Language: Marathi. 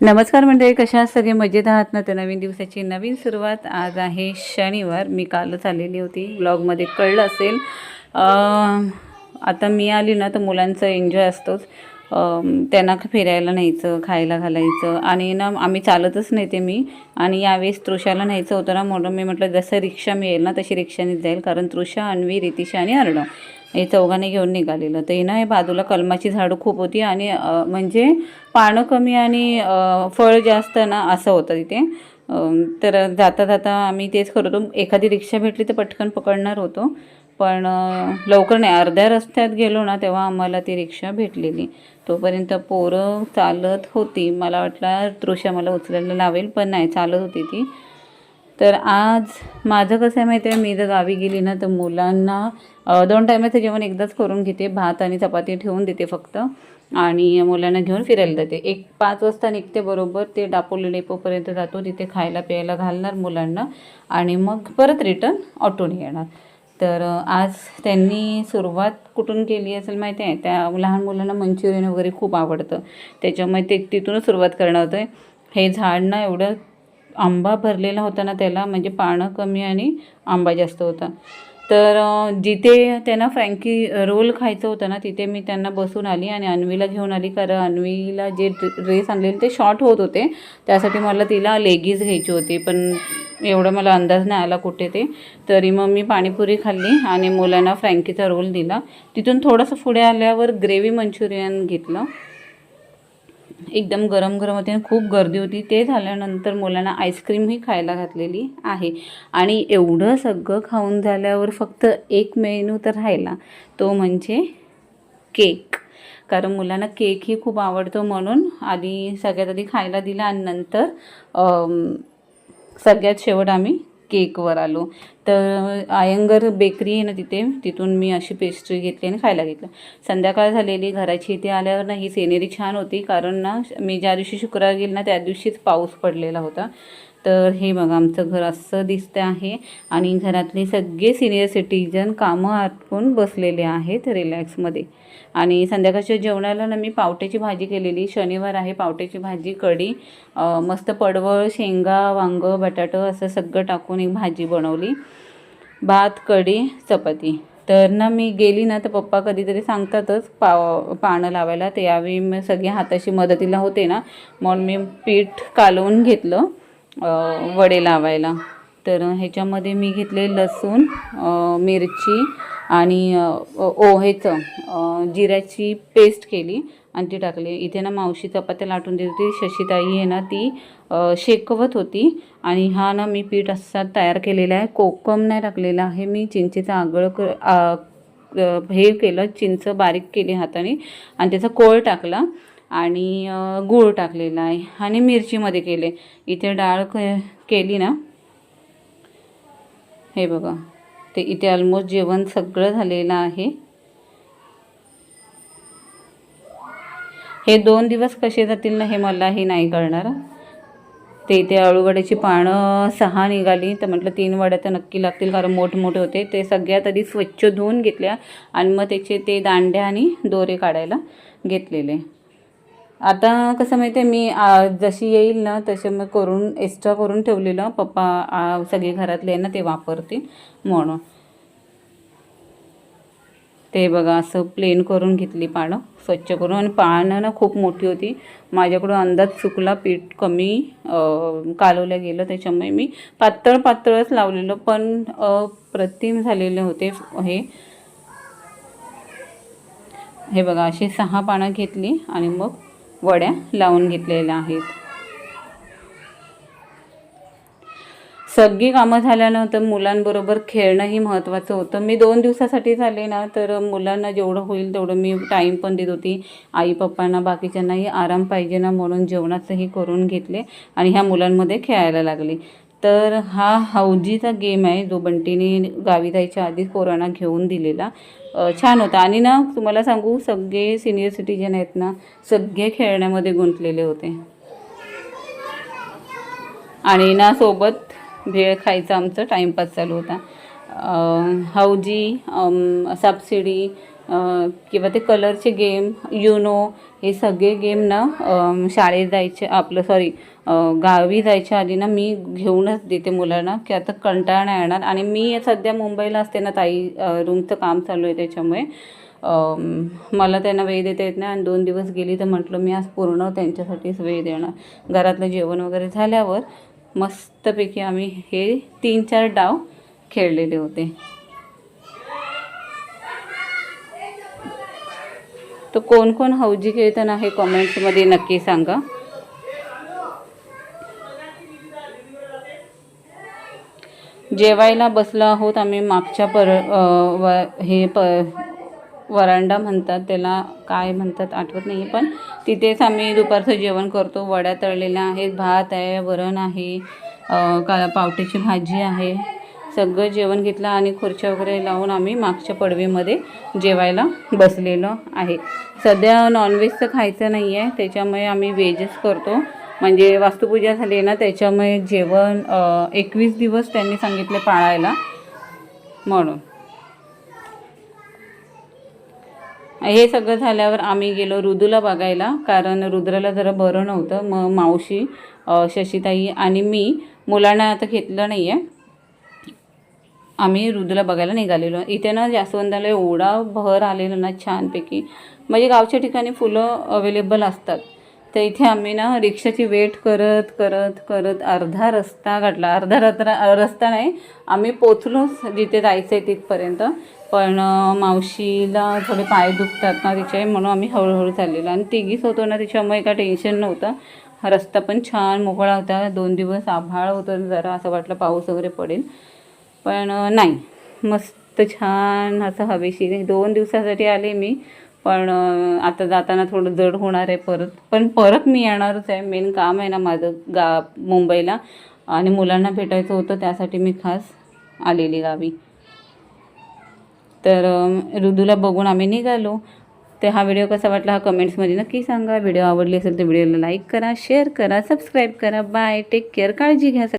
नमस्कार मंडळी, कशा आहात सगळे? मजेत आहात ना? तर नवीन दिवसाची नवीन सुरुवात. आज आहे शनिवार. मी कालच आलेली होती, ब्लॉगमध्ये कळलं असेल. आता मी आली ना तर मुलांचं एन्जॉय असतोच. त्यांना फिरायला न्यायचं, खायला घालायचं आणि ना आम्ही चालतच नेते मी. आणि यावेळेस तृषाला न्यायचं होतं ना, म्हणून मी म्हटलं जसं रिक्षा मिळेल ना तशी रिक्षानेच जाईल, कारण तृषा, अन्वी, रितिशा आणि अर्णव हे चौघांनी घेऊन निघालेलं. तर ना हे बाजूला कलमाची झाडं खूप होती आणि म्हणजे पानं कमी आणि फळ जास्त ना असं होतं तिथे. तर जाता जाता आम्ही तेच करत होतो. एखादी रिक्षा भेटली तर पटकन पकडणार होतो, पण लवकर नाही. अर्ध्या रस्त्यात गेलो ना तेव्हा आम्हाला ती रिक्षा भेटलेली. तोपर्यंत पोरं चालत होती. मला वाटलं तृषा मला उचलायला लावेल, पण नाही, चालत होती ती. तर आज माझं कसं आहे माहिती आहे, मी जर गावी गेली ना तर मुलांना 2 टायमाचं जेवण एकदाच करून घेते. भात आणि चपाती ठेवून देते फक्त, आणि मुलांना घेऊन फिरायला जाते. 5 वाजता निघते बरोबर. ते दापोली डेपोपर्यंत जातो, तिथे खायला प्यायला घालणार मुलांना आणि मग परत रिटर्न ऑटोने येणार. तर आज त्यांनी सुरुवात कुठून केली असेल माहिती आहे? त्या लहान मुलांना मंचुरियन वगैरे खूप आवडतं, त्याच्यामुळे ते तिथूनच सुरुवात करणार होतं. हे झाड ना एवढं आंबा भरलेला होता ना त्याला, म्हणजे पानं कमी आणि आंबा जास्त होता. तर जिथे त्यांना फ्रँकी रोल खायचं होतं ना तिथे मी त्यांना बसून आली आणि अन्वीला घेऊन आली, कारण अन्वीला जे ड्रेस आणलेले ते शॉर्ट होत होते, त्यासाठी मला तिला लेगीज घ्यायची होती. पण एवढं मला अंदाज नाही आला कुठे ते. तरी मग मी पाणीपुरी खाल्ली आणि मुलांना फ्रँकीचा रोल दिला. तिथून थोडंसं पुढे आल्यावर ग्रेव्ही मंचुरियन घेतलं. एकदम गरम गरम होते, खूप गर्दी होती. ते झाल्यानंतर मुलांना आईस्क्रीमही खायला घातलेली आहे. आणि एवढं सगळं खाऊन झाल्यावर फक्त एक मेनू तर राहिला, तो म्हणजे केक. कारण मुलांना केकही खूप आवडतो, म्हणून आधी सगळ्यात आधी खायला दिला आणि नंतर सगळ्यात शेवट आम्ही केकवर आलो. तर आयंगर बेकरी आहे ना तिथून मी अशी पेस्ट्री घेतली आणि खायला घेतलं. संध्याकाळ झालेली. घराची इथे आल्यावर ना ही सिनेरी छान होती, कारण ना मी ज्या दिवशी शुक्रवार गेली ना त्या दिवशीच पाऊस पडलेला होता. तर हे बघा आमचं घर असं दिसतं आहे आणि घरातले सगळे सिनियर सिटीजन कामं आटपून बसलेले आहेत रिलॅक्समध्ये. आणि संध्याकाळच्या जेवणाला ना मी पावट्याची भाजी केलेली. शनिवार आहे. पावट्याची भाजी, कढी, मस्त पडवळ, शेंगा, वांगं, बटाटं असं सगळं टाकून एक भाजी बनवली. भात, कढी, चपाती. तर ना मी गेली ना तर पप्पा कधीतरी सांगतातच पानं लावायला. ते यावेळी मी सगळे हाताशी मदतीला होते ना, म्हणून मी पीठ कालवून घेतलं वडे लावायला. तर ह्याच्यामध्ये मी घेतले लसूण, मिरची आणि जिऱ्याची पेस्ट केली आणि ती टाकली. इथे ना मावशी चपात्या लाटून देत होती. शशीताई आहे ना ती शेकवत होती. आणि हा ना मी पीठ असा तयार केलेला आहे. कोकम नाही टाकलेला आहे मी. चिंचेचं आगळ हे केलं, चिंच बारीक केली हाताने आणि त्याचा कोळ टाकला आणि गूळ टाकलेला आहे आणि मिरचीमध्ये केले. इथे डाळ केली ना, हे बघा. ते इथे ऑलमोस्ट जेवण सगळं झालेलं आहे. हे 2 दिवस कसे जातील ना हे मलाही नाही कळणार. ते इथे अळूवड्याची पानं 6 निघाली, तर म्हटलं 3 वड्या तर नक्की लागतील, कारण मोठमोठे होते. ते सगळ्यात आधी स्वच्छ धुवून घेतल्या आणि मग त्याचे ते दांड्या आणि दोरे काढायला घेतलेले. आता कसं माहिती आहे, मी जशी येईल ना तसे मग एक्स्ट्रा करून ठेवलेलं. पप्पा सगळे घरातले ना ते वापरतील म्हणून. ते बघा असं प्लेन करून घेतली पानं, स्वच्छ करून. आणि पानं ना खूप मोठी होती. माझ्याकडून अंदाज चुकला, पीठ कमी कालवलं गेलं, त्याच्यामुळे मी पातळच लावलेलं, पण प्रतिम झालेले होते. हे बघा अशी 6 पानं घेतली आणि मग वड्या लावून घेतलेल्या आहेत. सगळी कामं झाल्यानंतर मुलांबरोबर खेळणंही महत्त्वाचं होतं. मी 2 दिवसासाठी झाले ना, तर मुलांना जेवढं होईल तेवढं मी टाईम पण देत होती. आई पप्पांना बाकीच्यांनाही आराम पाहिजे ना, म्हणून जेवणाचंही करून घेतले आणि ह्या मुलांमध्ये खेळायला लागली. तर हा हौजीचा गेम आहे, जो बंटीने गावी जायच्या आधीच पोरांना घेऊन दिलेला. छान होता. आणि ना तुम्हाला सांगू, सगळे सिनियर सिटीजन आहेत ना, सगळे खेळण्यामध्ये गुंतलेले होते. आणि ना सोबत भेळ खायचा आमचं टाईमपास चालू होता. हौजी, सापशिडी, किंवा ते कलरचे गेम, युनो, हे सगळे गेम ना शाळेत जायचे गावी जायच्या आधी ना मी घेऊनच देते मुलांना, की आता कंटाळा नाही येणार. आणि मी सध्या मुंबईला असते ना ताई, रूमचं काम चालू आहे त्याच्यामुळे मला त्यांना वेळ देता येत नाही. आणि 2 दिवस गेली तर म्हटलं मी आज पूर्ण त्यांच्यासाठीच वेळ देणार. घरातलं जेवण वगैरे झाल्यावर मस्तपैकी आम्ही हे 3-4 डाव खेळलेले होते. तर कोण कोण हौजी खेळताना हे कमेंट्समध्ये नक्की सांगा. जेवायला बसलो आहोत आम्ही मागच्या वरांडा म्हणतात त्याला, काय म्हणतात आठवत नाही, पण तिथेच आम्ही दुपारचं जेवण करतो. वड्या तळलेल्या आहेत, भात आहे, वरण आहे, पावट्याची भाजी आहे, सगळं जेवण घेतलं आणि खुर्च्या वगैरे लावून आम्ही मागच्या पडवीमध्ये जेवायला बसलेलो आहे. सध्या नॉनव्हेजचं खायचं नाही आहे, त्याच्यामुळे आम्ही व्हेजच करतो. म्हणजे वास्तुपूजा झाली आहे ना, त्याच्यामुळे जेवण 21 दिवस त्यांनी सांगितले पाळायला म्हणून. हे सगळं झाल्यावर आम्ही गेलो रुदूला बघायला, कारण रुद्राला जरा बरं नव्हतं. मग मावशी, शशीताई आणि मी, मुलांना आता घेतलं नाही आहे, आम्ही रुदूला बघायला निघालेलो. इथे ना जास्वंदाला एवढा बहर आलेला ना छानपैकी, म्हणजे गावच्या ठिकाणी फुलं अवेलेबल असतात. तर इथे आम्ही ना रिक्षाची वेट करत करत करत अर्धा रस्ता गाठला. रस्ता नाही, आम्ही पोचलोच जिथे जायचं आहे तिथपर्यंत. पण मावशीला थोडे पाय दुखतात ना तिचे, म्हणून आम्ही हळूहळू चाललेलो. आणि तिघीच होतो ना, त्याच्यामुळे काय टेन्शन नव्हतं. हा रस्ता पण छान मोकळा होता. 2 दिवस आभाळ होतं, जरा असं वाटलं पाऊस वगैरे पडेल, पण नाही, मस्त छान असं हवेशीर. 2 दिवसासाठी आले मी, पण आता जाताना थोडं जड होणार आहे पण परत मी येणारच आहे. मेन काम आहे ना माझं मुंबईला, आणि मुलांना भेटायचं होतं, त्यासाठी मी खास आलेली गावी. तर रुदूला बघून आम्ही निघालो. तर हा व्हिडिओ कसा वाटला हा कमेंट्समध्ये नक्की सांगा. व्हिडिओ आवडली असेल तर व्हिडिओला लाईक करा, शेअर करा, सबस्क्राईब करा. बाय, टेक केअर, काळजी घ्या.